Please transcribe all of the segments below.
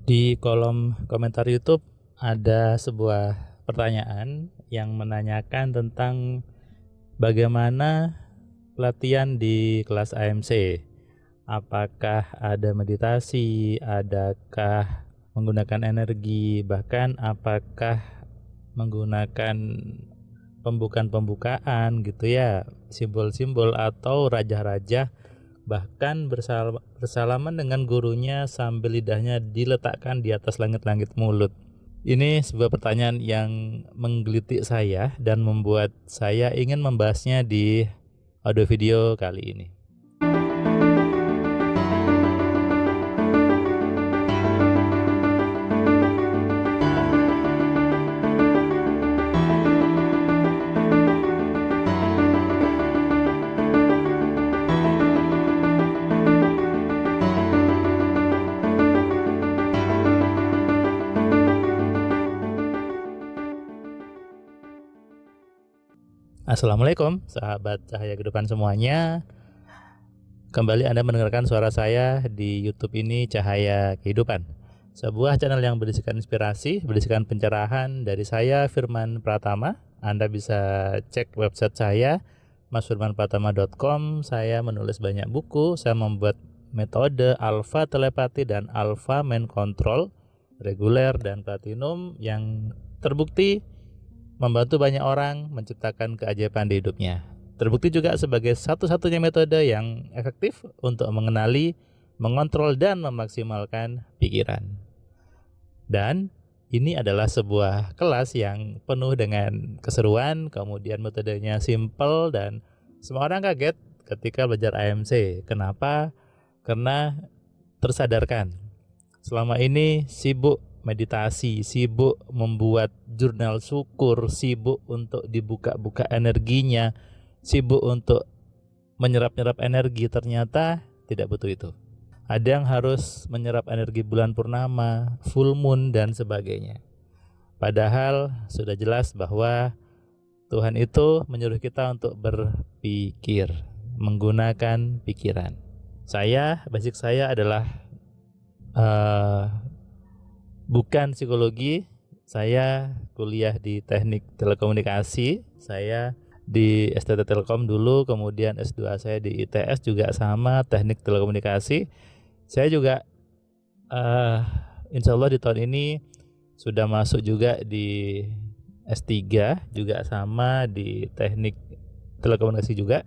Di kolom komentar YouTube ada sebuah pertanyaan yang menanyakan tentang bagaimana pelatihan di kelas AMC. Apakah ada meditasi, adakah menggunakan energi, bahkan apakah menggunakan pembukaan gitu ya, simbol-simbol atau raja-raja, bahkan bersalaman dengan gurunya sambil lidahnya diletakkan di atas langit-langit mulut. Ini sebuah pertanyaan yang menggelitik saya dan membuat saya ingin membahasnya di audio video kali ini. Assalamualaikum sahabat Cahaya Kehidupan semuanya. Kembali Anda mendengarkan suara saya di YouTube ini, Cahaya Kehidupan, sebuah channel yang berisikan inspirasi, berisikan pencerahan dari saya, Firman Pratama. Anda bisa cek website saya, masfirmanpratama.com. Saya menulis banyak buku, saya membuat metode Alpha Telepati dan Alpha Mind Control reguler dan platinum yang terbukti membantu banyak orang menciptakan keajaiban di hidupnya. Terbukti juga sebagai satu-satunya metode yang efektif untuk mengenali, mengontrol, dan memaksimalkan pikiran. Dan ini adalah sebuah kelas yang penuh dengan keseruan, kemudian metodenya simple, dan semua orang kaget ketika belajar AMC. Kenapa? Karena tersadarkan. Selama ini sibuk meditasi, sibuk membuat jurnal syukur, sibuk untuk dibuka-buka energinya, sibuk untuk menyerap-nyerap energi, ternyata tidak butuh itu. Ada yang harus menyerap energi bulan purnama, full moon, dan sebagainya. Padahal sudah jelas bahwa Tuhan itu menyuruh kita untuk berpikir, menggunakan pikiran. Basic saya adalah bukan psikologi. Saya kuliah di teknik telekomunikasi. Saya di STT Telkom dulu, kemudian S2 saya di ITS juga sama, teknik telekomunikasi. Saya juga insya Allah di tahun ini sudah masuk juga di S3 juga sama di teknik telekomunikasi juga.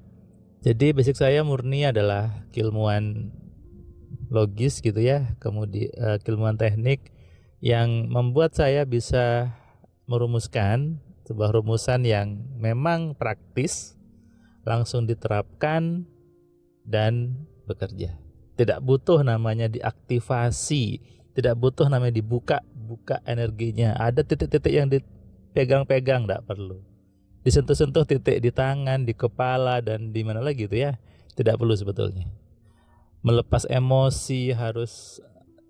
Jadi basic saya murni adalah keilmuan logis gitu ya, kemudian keilmuan teknik yang membuat saya bisa merumuskan sebuah rumusan yang memang praktis, langsung diterapkan dan bekerja. Tidak butuh namanya diaktifasi, tidak butuh namanya buka energinya. Ada titik-titik yang dipegang-pegang, tidak perlu. Disentuh-sentuh titik di tangan, di kepala, dan di mana lagi itu ya, tidak perlu sebetulnya. Melepas emosi harus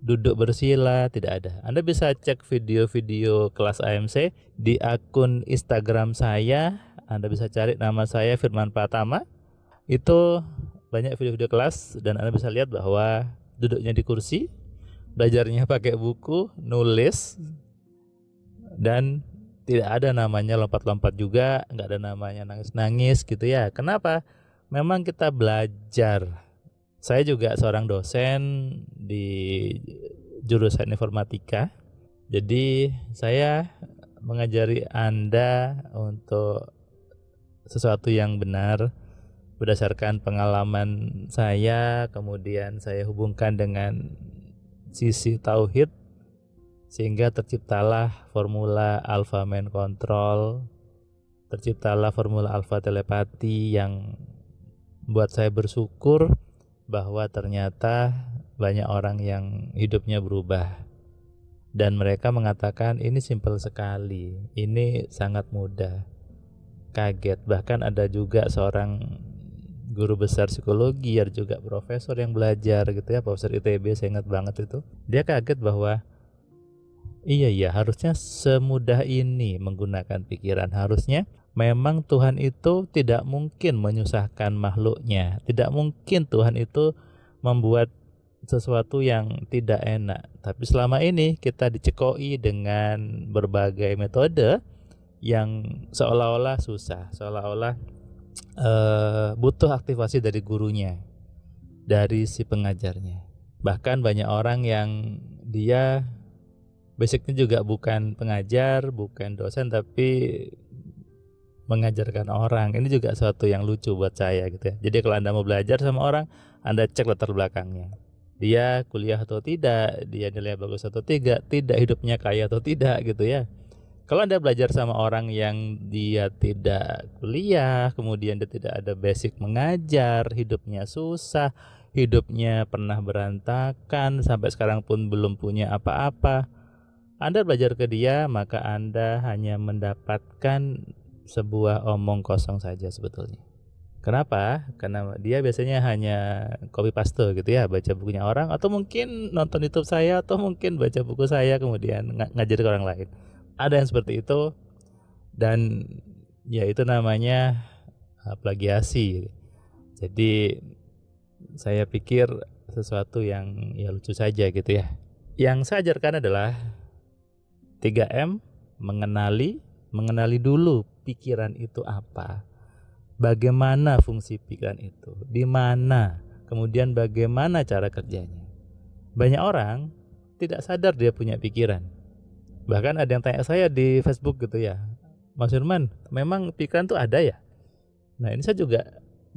duduk bersila, tidak ada. Anda bisa cek video-video kelas AMC di akun Instagram saya. Anda bisa cari nama saya Firman Pratama. Itu banyak video-video kelas dan Anda bisa lihat bahwa duduknya di kursi, belajarnya pakai buku, nulis, dan tidak ada namanya lompat-lompat juga, nggak ada namanya nangis-nangis gitu ya. Kenapa? Memang kita belajar. Saya juga seorang dosen di jurusan informatika. Jadi saya mengajari Anda untuk sesuatu yang benar berdasarkan pengalaman saya, kemudian saya hubungkan dengan sisi tauhid sehingga terciptalah formula Alpha Mind Control, terciptalah formula Alpha Telepati yang membuat saya bersyukur bahwa ternyata banyak orang yang hidupnya berubah dan mereka mengatakan ini simpel sekali, ini sangat mudah. Kaget, bahkan ada juga seorang guru besar psikologi, ada juga profesor yang belajar gitu ya, profesor ITB, saya ingat banget itu. Dia kaget bahwa iya harusnya semudah ini menggunakan pikiran. Harusnya memang Tuhan itu tidak mungkin menyusahkan makhluknya. Tidak mungkin Tuhan itu membuat sesuatu yang tidak enak. Tapi selama ini kita dicekoi dengan berbagai metode yang seolah-olah susah, seolah-olah butuh aktivasi dari gurunya, dari si pengajarnya. Bahkan banyak orang yang dia basicnya juga bukan pengajar, bukan dosen, tapi mengajarkan orang. Ini juga suatu yang lucu buat saya gitu ya. Jadi kalau Anda mau belajar sama orang, Anda cek latar belakangnya. Dia kuliah atau tidak, dia nilai bagus atau tidak hidupnya kaya atau tidak gitu ya. Kalau Anda belajar sama orang yang dia tidak kuliah, kemudian dia tidak ada basic mengajar, hidupnya susah, hidupnya pernah berantakan, sampai sekarang pun belum punya apa-apa, Anda belajar ke dia, maka Anda hanya mendapatkan sebuah omong kosong saja sebetulnya. Kenapa? Karena dia biasanya hanya copy paste gitu ya, baca bukunya orang, atau mungkin nonton YouTube saya, atau mungkin baca buku saya kemudian ngajar ke orang lain. Ada yang seperti itu, dan ya itu namanya plagiasi. Jadi saya pikir sesuatu yang ya lucu saja gitu ya. Yang saya ajarkan adalah 3M, mengenali dulu pikiran itu apa. Bagaimana fungsi pikiran itu? Di mana? Kemudian bagaimana cara kerjanya? Banyak orang tidak sadar dia punya pikiran. Bahkan ada yang tanya saya di Facebook gitu ya, Mas Firman, memang pikiran tuh ada ya? Nah ini saya juga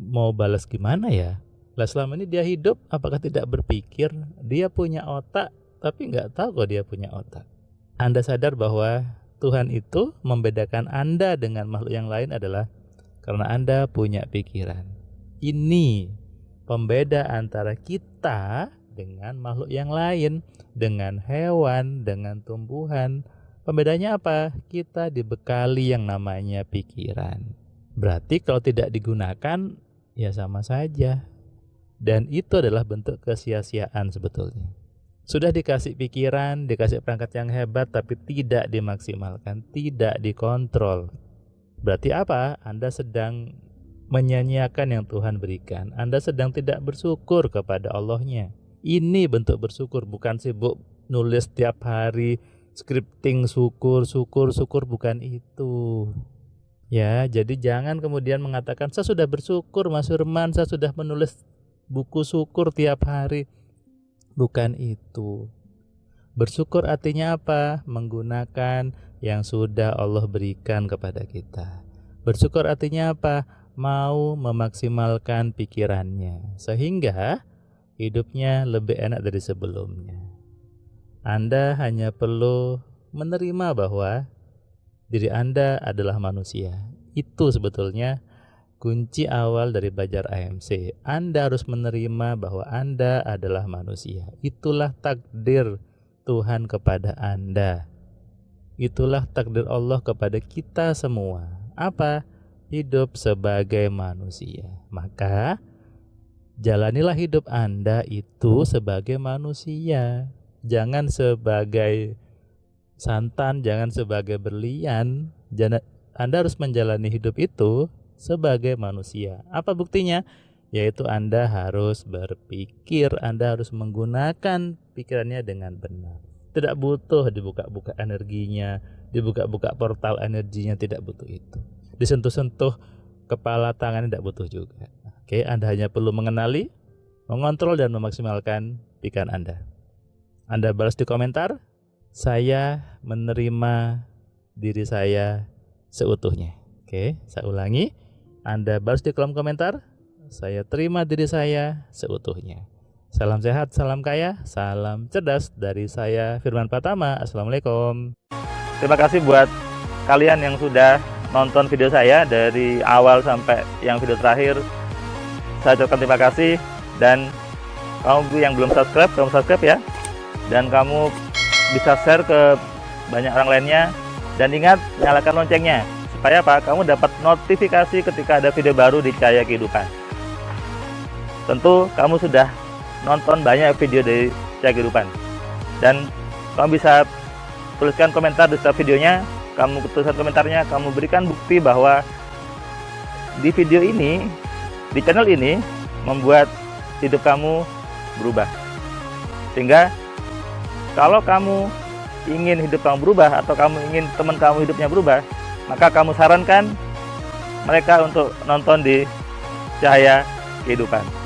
mau balas gimana ya? Lah selama ini dia hidup apakah tidak berpikir? Dia punya otak tapi nggak tahu kalau dia punya otak. Anda sadar bahwa Tuhan itu membedakan Anda dengan makhluk yang lain adalah karena Anda punya pikiran. Ini pembeda antara kita dengan makhluk yang lain, dengan hewan, dengan tumbuhan. Pembedanya apa? Kita dibekali yang namanya pikiran. Berarti kalau tidak digunakan, ya sama saja. Dan itu adalah bentuk kesia-siaan sebetulnya. Sudah dikasih pikiran, dikasih perangkat yang hebat, tapi tidak dimaksimalkan, tidak dikontrol. Berarti apa? Anda sedang menyanyiakan yang Tuhan berikan. Anda sedang tidak bersyukur kepada Allahnya. Ini bentuk bersyukur, bukan sibuk nulis tiap hari, scripting syukur, bukan itu. Ya, jadi jangan kemudian mengatakan saya sudah bersyukur Mas Firman, saya sudah menulis buku syukur tiap hari. Bukan itu. Bersyukur artinya apa? Menggunakan yang sudah Allah berikan kepada kita. Bersyukur artinya apa? Mau memaksimalkan pikirannya sehingga hidupnya lebih enak dari sebelumnya. Anda hanya perlu menerima bahwa diri Anda adalah manusia. Itu sebetulnya kunci awal dari belajar AMC. Anda harus menerima bahwa Anda adalah manusia. Itulah takdir Tuhan kepada Anda. Itulah takdir Allah kepada kita semua. Apa? Hidup sebagai manusia. Maka jalanilah hidup Anda itu sebagai manusia. Jangan sebagai santan, jangan sebagai berlian. Anda harus menjalani hidup itu sebagai manusia. Apa buktinya? Yaitu Anda harus berpikir, Anda harus menggunakan pikirannya dengan benar. Tidak butuh dibuka-buka energinya, dibuka-buka portal energinya, tidak butuh itu. Disentuh-sentuh kepala tangan tidak butuh juga. Oke, Anda hanya perlu mengenali, mengontrol dan memaksimalkan pikiran Anda. Anda balas di komentar, saya menerima diri saya seutuhnya. Oke, saya ulangi. Anda balas di kolom komentar, saya terima diri saya seutuhnya. Salam sehat, salam kaya, salam cerdas dari saya Firman Pratama. Assalamualaikum. Terima kasih buat kalian yang sudah nonton video saya dari awal sampai yang video terakhir. Saya ucapkan terima kasih, dan kamu yang belum subscribe, kamu subscribe ya. Dan kamu bisa share ke banyak orang lainnya, dan ingat nyalakan loncengnya supaya apa? Kamu dapat notifikasi ketika ada video baru di Cahaya Kehidupan. Tentu kamu sudah nonton banyak video dari Cahaya Kehidupan, dan kamu bisa tuliskan komentar di setiap videonya. Kamu tuliskan komentarnya, kamu berikan bukti bahwa di video ini, di channel ini membuat hidup kamu berubah. Sehingga kalau kamu ingin hidup kamu berubah atau kamu ingin teman kamu hidupnya berubah, maka kamu sarankan mereka untuk nonton di Cahaya Kehidupan.